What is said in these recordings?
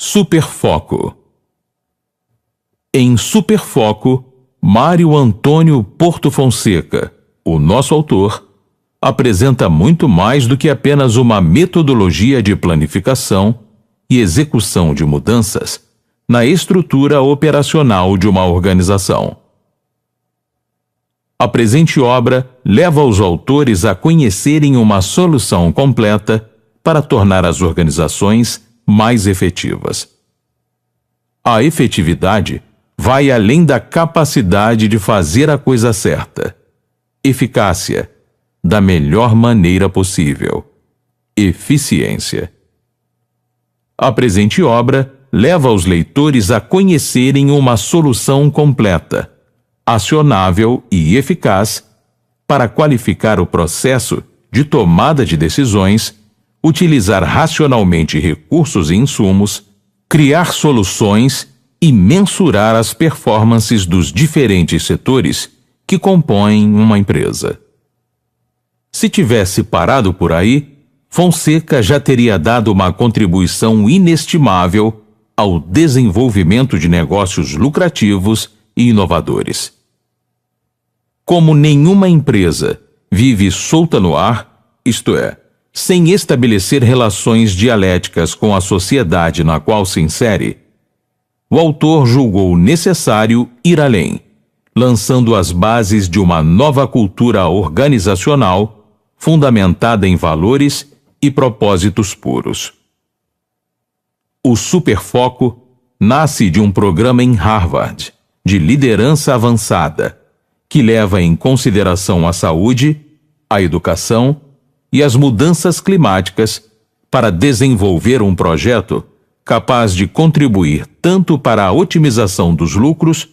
Superfoco. Em Superfoco, Mário Antônio Porto Fonseca, o nosso autor, apresenta muito mais do que apenas uma metodologia de planificação e execução de mudanças na estrutura operacional de uma organização. A presente obra leva os autores a conhecerem uma solução completa para tornar as organizações mais efetivas. A efetividade vai além da capacidade de fazer a coisa certa. Eficácia, da melhor maneira possível. Eficiência. A presente obra leva os leitores a conhecerem uma solução completa, acionável e eficaz para qualificar o processo de tomada de decisões, utilizar racionalmente recursos e insumos, criar soluções e mensurar as performances dos diferentes setores que compõem uma empresa. Se tivesse parado por aí, Fonseca já teria dado uma contribuição inestimável ao desenvolvimento de negócios lucrativos e inovadores. Como nenhuma empresa vive solta no ar, isto é, sem estabelecer relações dialéticas com a sociedade na qual se insere, o autor julgou necessário ir além, lançando as bases de uma nova cultura organizacional fundamentada em valores e propósitos puros. O Superfoco nasce de um programa em Harvard, de liderança avançada, que leva em consideração a saúde, a educação e as mudanças climáticas para desenvolver um projeto capaz de contribuir tanto para a otimização dos lucros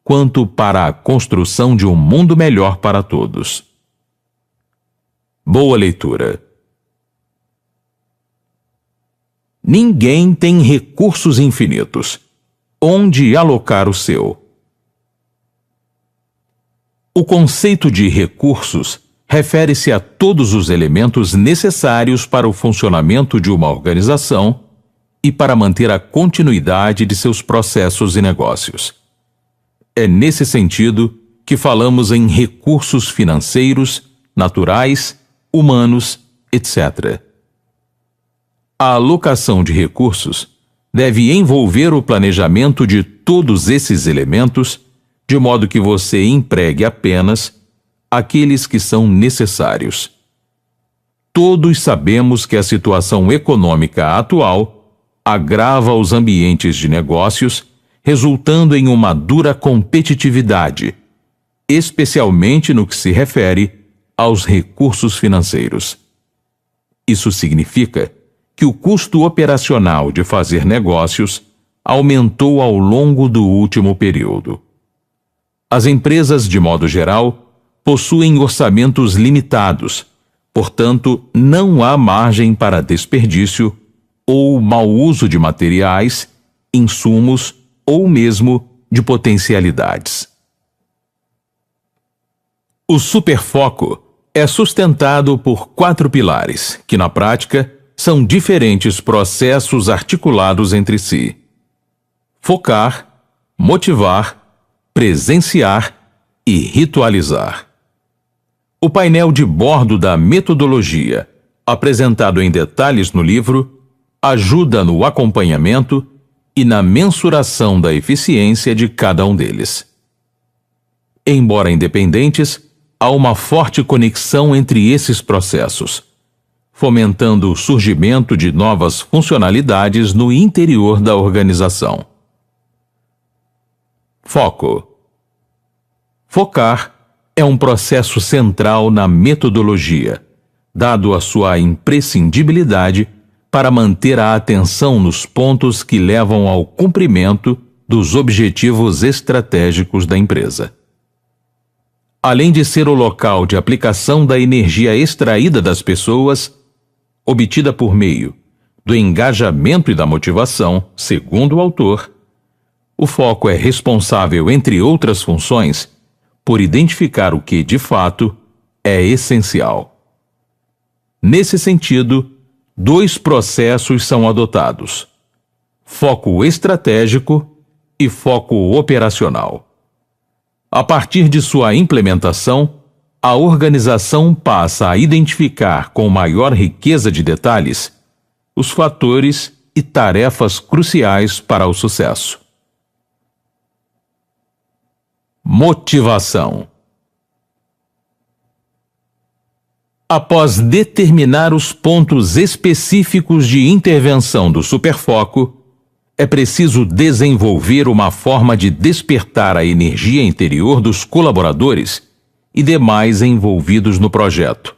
quanto para a construção de um mundo melhor para todos. Boa leitura. Ninguém tem recursos infinitos. Onde alocar o seu? O conceito de recursos refere-se a todos os elementos necessários para o funcionamento de uma organização e para manter a continuidade de seus processos e negócios. É nesse sentido que falamos em recursos financeiros, naturais, humanos, etc. A alocação de recursos deve envolver o planejamento de todos esses elementos, de modo que você empregue apenas aqueles que são necessários. Todos sabemos que a situação econômica atual agrava os ambientes de negócios, resultando em uma dura competitividade, especialmente no que se refere aos recursos financeiros. Isso significa que o custo operacional de fazer negócios aumentou ao longo do último período. As empresas, de modo geral, possuem orçamentos limitados, portanto, não há margem para desperdício ou mau uso de materiais, insumos ou mesmo de potencialidades. O Superfoco é sustentado por 4 pilares, que na prática são diferentes processos articulados entre si: focar, motivar, presenciar e ritualizar. O painel de bordo da metodologia, apresentado em detalhes no livro, ajuda no acompanhamento e na mensuração da eficiência de cada um deles. Embora independentes, há uma forte conexão entre esses processos, fomentando o surgimento de novas funcionalidades no interior da organização. Foco. Focar é um processo central na metodologia, dado a sua imprescindibilidade para manter a atenção nos pontos que levam ao cumprimento dos objetivos estratégicos da empresa. Além de ser o local de aplicação da energia extraída das pessoas, obtida por meio do engajamento e da motivação, segundo o autor, o foco é responsável, entre outras funções, por identificar o que, de fato, é essencial. Nesse sentido, 2 processos são adotados: foco estratégico e foco operacional. A partir de sua implementação, a organização passa a identificar com maior riqueza de detalhes os fatores e tarefas cruciais para o sucesso. Motivação. Após determinar os pontos específicos de intervenção do superfoco, é preciso desenvolver uma forma de despertar a energia interior dos colaboradores e demais envolvidos no projeto,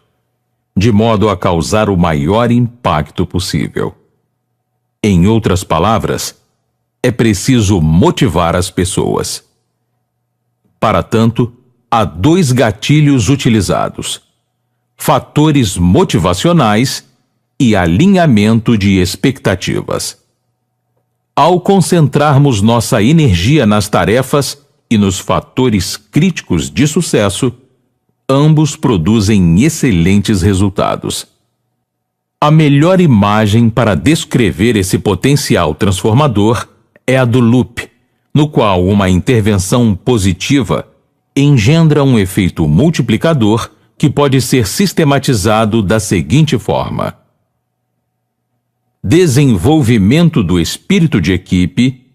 de modo a causar o maior impacto possível. Em outras palavras, é preciso motivar as pessoas. Para tanto, há 2 gatilhos utilizados: fatores motivacionais e alinhamento de expectativas. Ao concentrarmos nossa energia nas tarefas e nos fatores críticos de sucesso, ambos produzem excelentes resultados. A melhor imagem para descrever esse potencial transformador é a do loop, no qual uma intervenção positiva engendra um efeito multiplicador que pode ser sistematizado da seguinte forma: desenvolvimento do espírito de equipe,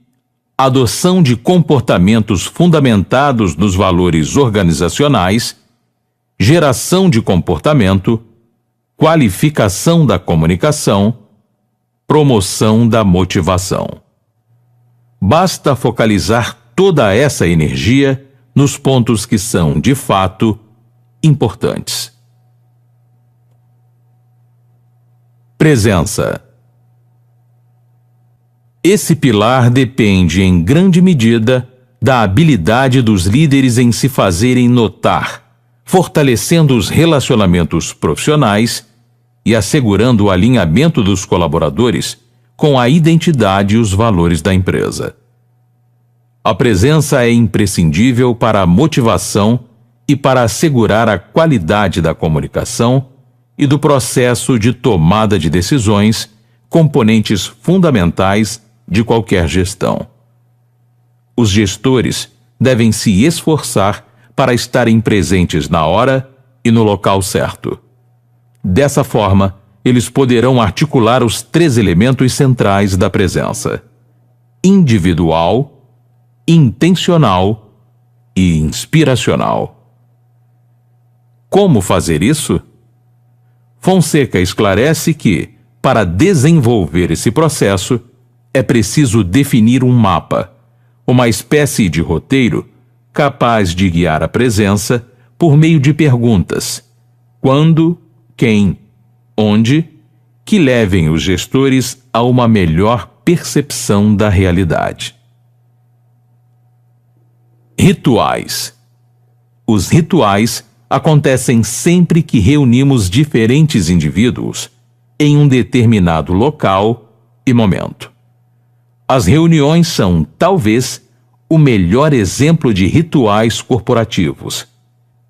adoção de comportamentos fundamentados nos valores organizacionais, geração de comportamento, qualificação da comunicação, promoção da motivação. Basta focalizar toda essa energia nos pontos que são, de fato, importantes. Presença. Esse pilar depende em grande medida da habilidade dos líderes em se fazerem notar, fortalecendo os relacionamentos profissionais e assegurando o alinhamento dos colaboradores com a identidade e os valores da empresa. A presença é imprescindível para a motivação e para assegurar a qualidade da comunicação e do processo de tomada de decisões, componentes fundamentais de qualquer gestão. Os gestores devem se esforçar para estarem presentes na hora e no local certo. Dessa forma, eles poderão articular os 3 elementos centrais da presença: individual, intencional e inspiracional. Como fazer isso? Fonseca esclarece que, para desenvolver esse processo, é preciso definir um mapa, uma espécie de roteiro capaz de guiar a presença por meio de perguntas: quando, quem, onde, que levem os gestores a uma melhor percepção da realidade. Rituais. Os rituais acontecem sempre que reunimos diferentes indivíduos em um determinado local e momento. As reuniões são, talvez, o melhor exemplo de rituais corporativos.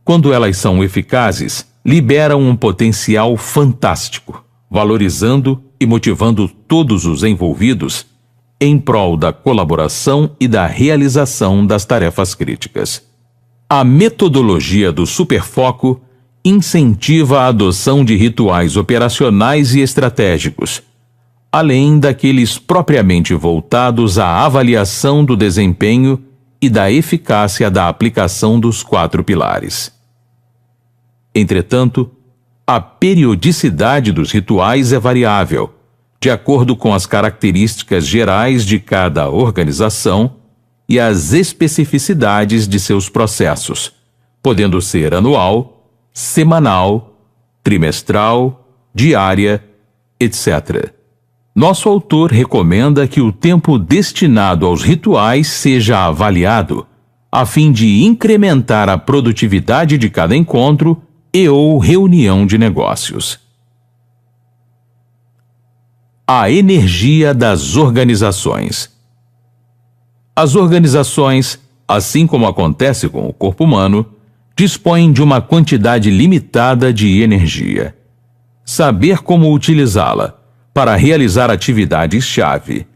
Quando elas são eficazes, liberam um potencial fantástico, valorizando e motivando todos os envolvidos em prol da colaboração e da realização das tarefas críticas. A metodologia do superfoco incentiva a adoção de rituais operacionais e estratégicos, além daqueles propriamente voltados à avaliação do desempenho e da eficácia da aplicação dos 4 pilares. Entretanto, a periodicidade dos rituais é variável, de acordo com as características gerais de cada organização e as especificidades de seus processos, podendo ser anual, semanal, trimestral, diária, etc. Nosso autor recomenda que o tempo destinado aos rituais seja avaliado, a fim de incrementar a produtividade de cada encontro e/ou reunião de negócios. A energia das organizações. As organizações, assim como acontece com o corpo humano, dispõem de uma quantidade limitada de energia. Saber como utilizá-la para realizar atividades-chave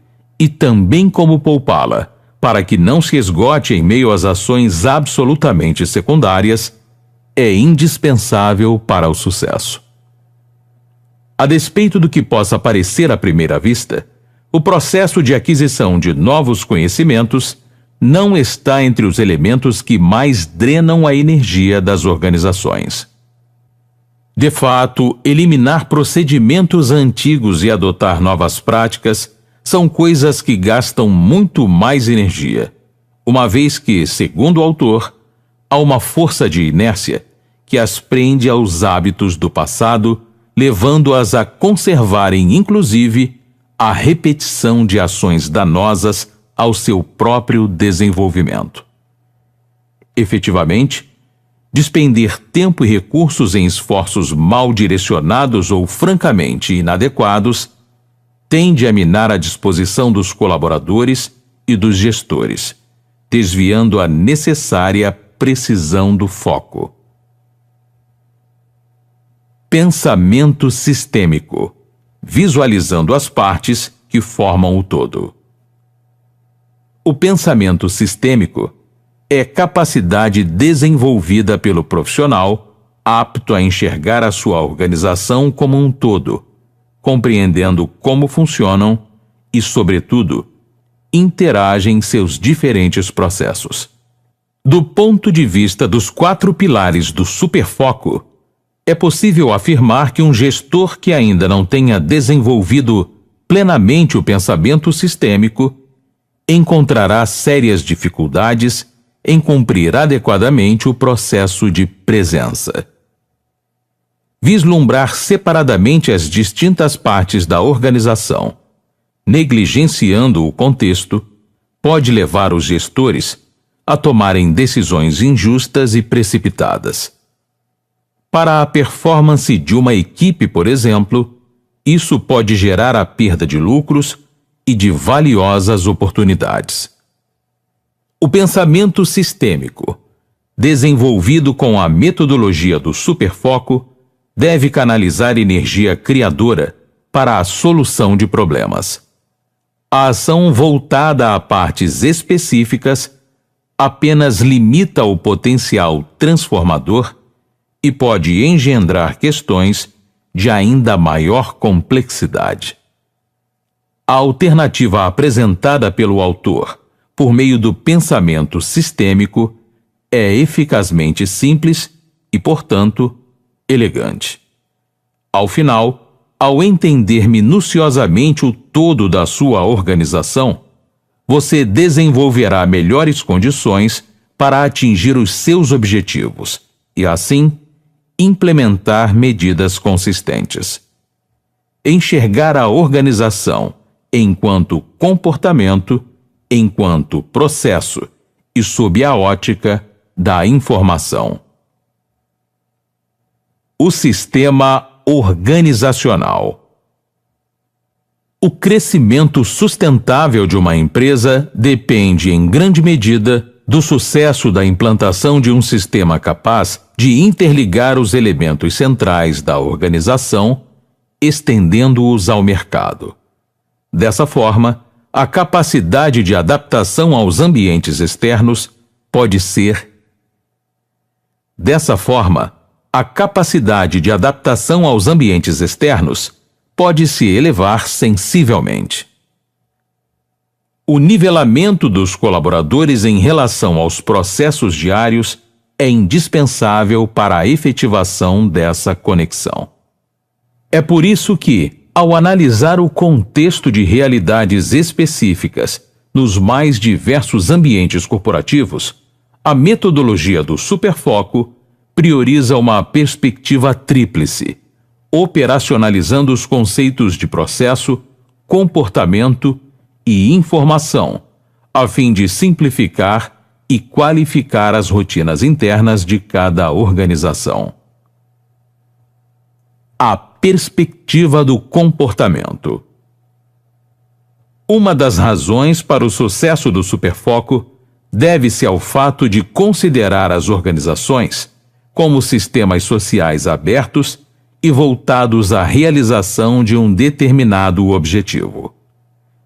e também como poupá-la, para que não se esgote em meio às ações absolutamente secundárias, é indispensável para o sucesso. A despeito do que possa parecer à primeira vista, o processo de aquisição de novos conhecimentos não está entre os elementos que mais drenam a energia das organizações. De fato, eliminar procedimentos antigos e adotar novas práticas são coisas que gastam muito mais energia, uma vez que, segundo o autor, há uma força de inércia que as prende aos hábitos do passado, levando-as a conservarem, inclusive, a repetição de ações danosas ao seu próprio desenvolvimento. Efetivamente, despender tempo e recursos em esforços mal direcionados ou francamente inadequados tende a minar a disposição dos colaboradores e dos gestores, desviando a necessária precisão do foco. Pensamento sistêmico, visualizando as partes que formam o todo. O pensamento sistêmico é capacidade desenvolvida pelo profissional apto a enxergar a sua organização como um todo, compreendendo como funcionam e, sobretudo, interagem seus diferentes processos. Do ponto de vista dos 4 pilares do superfoco, é possível afirmar que um gestor que ainda não tenha desenvolvido plenamente o pensamento sistêmico encontrará sérias dificuldades em cumprir adequadamente o processo de presença. Vislumbrar separadamente as distintas partes da organização, negligenciando o contexto, pode levar os gestores a tomarem decisões injustas e precipitadas. Para a performance de uma equipe, por exemplo, isso pode gerar a perda de lucros e de valiosas oportunidades. O pensamento sistêmico, desenvolvido com a metodologia do superfoco, deve canalizar energia criadora para a solução de problemas. A ação voltada a partes específicas apenas limita o potencial transformador e pode engendrar questões de ainda maior complexidade. A alternativa apresentada pelo autor por meio do pensamento sistêmico é eficazmente simples e, portanto, elegante. Ao final, ao entender minuciosamente o todo da sua organização, você desenvolverá melhores condições para atingir os seus objetivos e, assim, implementar medidas consistentes. Enxergar a organização enquanto comportamento, enquanto processo e sob a ótica da informação. O sistema organizacional. O crescimento sustentável de uma empresa depende, em grande medida, do sucesso da implantação de um sistema capaz de interligar os elementos centrais da organização, estendendo-os ao mercado. Dessa forma, a capacidade de adaptação aos ambientes externos pode ser. Dessa forma, a capacidade de adaptação aos ambientes externos pode se elevar sensivelmente. O nivelamento dos colaboradores em relação aos processos diários é indispensável para a efetivação dessa conexão. É por isso que, ao analisar o contexto de realidades específicas nos mais diversos ambientes corporativos, a metodologia do superfoco prioriza uma perspectiva tríplice, operacionalizando os conceitos de processo, comportamento e informação, a fim de simplificar e qualificar as rotinas internas de cada organização. A perspectiva do comportamento. Uma das razões para o sucesso do superfoco deve-se ao fato de considerar as organizações como sistemas sociais abertos e voltados à realização de um determinado objetivo.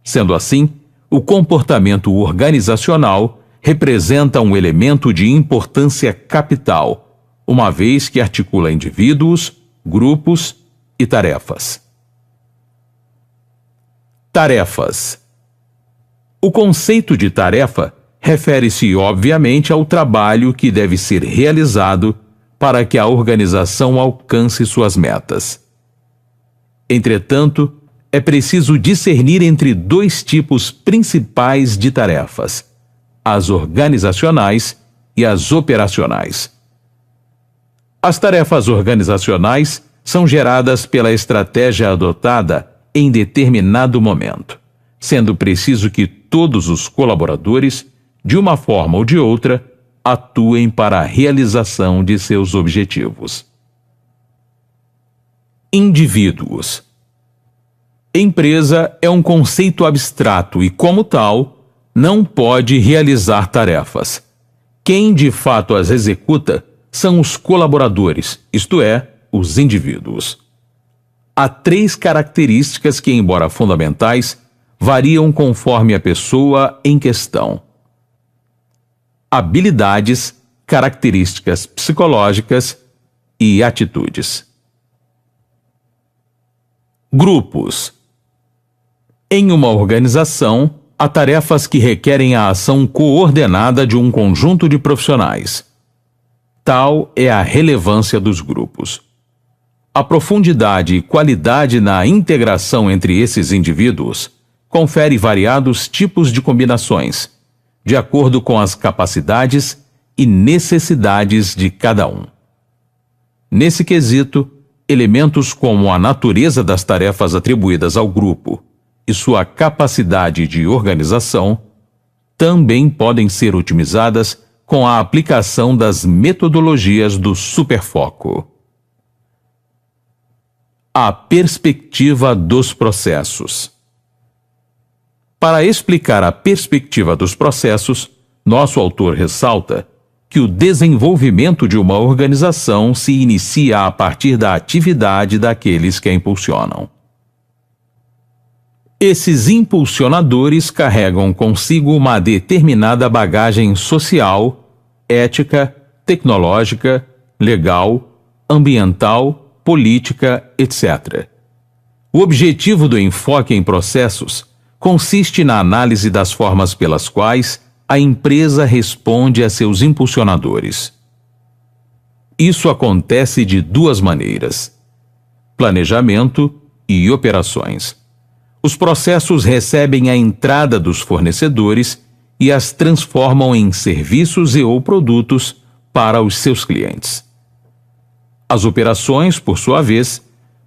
Sendo assim, o comportamento organizacional representa um elemento de importância capital, uma vez que articula indivíduos, grupos e tarefas. Tarefas. O conceito de tarefa refere-se, obviamente, ao trabalho que deve ser realizado para que a organização alcance suas metas. Entretanto, é preciso discernir entre dois tipos principais de tarefas: as organizacionais e as operacionais. As tarefas organizacionais são geradas pela estratégia adotada em determinado momento, sendo preciso que todos os colaboradores, de uma forma ou de outra, atuem para a realização de seus objetivos. Indivíduos. Empresa é um conceito abstrato e, como tal, não pode realizar tarefas. Quem de fato as executa são os colaboradores, isto é, os indivíduos. Há 3 características que, embora fundamentais, variam conforme a pessoa em questão: habilidades, características psicológicas e atitudes. Grupos. Em uma organização, há tarefas que requerem a ação coordenada de um conjunto de profissionais. Tal é a relevância dos grupos. A profundidade e qualidade na integração entre esses indivíduos confere variados tipos de combinações, de acordo com as capacidades e necessidades de cada um. Nesse quesito, elementos como a natureza das tarefas atribuídas ao grupo e sua capacidade de organização também podem ser otimizadas com a aplicação das metodologias do superfoco. A perspectiva dos processos. Para explicar a perspectiva dos processos, nosso autor ressalta que o desenvolvimento de uma organização se inicia a partir da atividade daqueles que a impulsionam. Esses impulsionadores carregam consigo uma determinada bagagem social, ética, tecnológica, legal, ambiental, política, etc. O objetivo do enfoque em processos consiste na análise das formas pelas quais a empresa responde a seus impulsionadores. Isso acontece de 2 maneiras: planejamento e operações. Os processos recebem a entrada dos fornecedores e as transformam em serviços e/ou produtos para os seus clientes. As operações, por sua vez,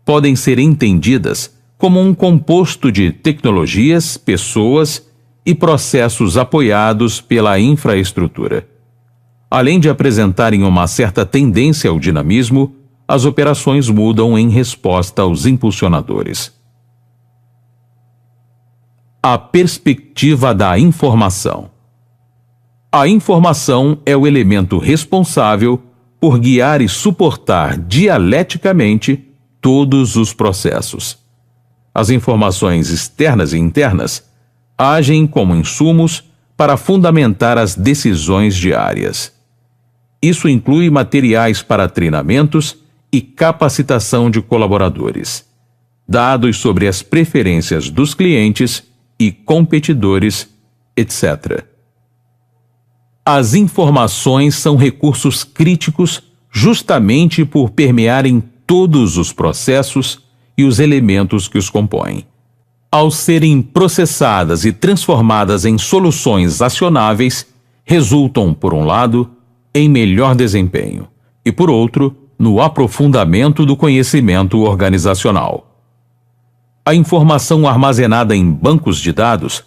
podem ser entendidas como um composto de tecnologias, pessoas e processos apoiados pela infraestrutura. Além de apresentarem uma certa tendência ao dinamismo, as operações mudam em resposta aos impulsionadores. A perspectiva da informação. A informação é o elemento responsável por guiar e suportar dialeticamente todos os processos. As informações externas e internas agem como insumos para fundamentar as decisões diárias. Isso inclui materiais para treinamentos e capacitação de colaboradores, dados sobre as preferências dos clientes e competidores, etc. As informações são recursos críticos justamente por permearem todos os processos e os elementos que os compõem. Ao serem processadas e transformadas em soluções acionáveis, resultam, por um lado, em melhor desempenho e, por outro, no aprofundamento do conhecimento organizacional. A informação armazenada em bancos de dados,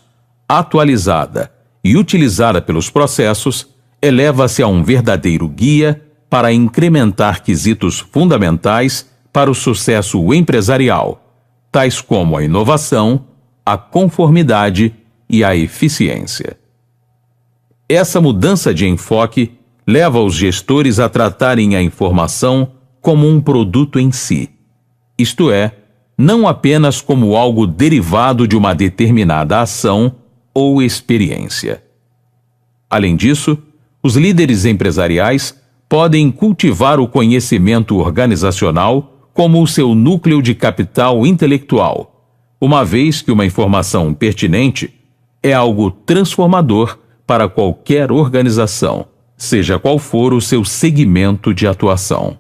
atualizada e utilizada pelos processos, eleva-se a um verdadeiro guia para incrementar quesitos fundamentais para o sucesso empresarial, tais como a inovação, a conformidade e a eficiência. Essa mudança de enfoque leva os gestores a tratarem a informação como um produto em si, isto é, não apenas como algo derivado de uma determinada ação ou experiência. Além disso, os líderes empresariais podem cultivar o conhecimento organizacional como o seu núcleo de capital intelectual, uma vez que uma informação pertinente é algo transformador para qualquer organização, seja qual for o seu segmento de atuação.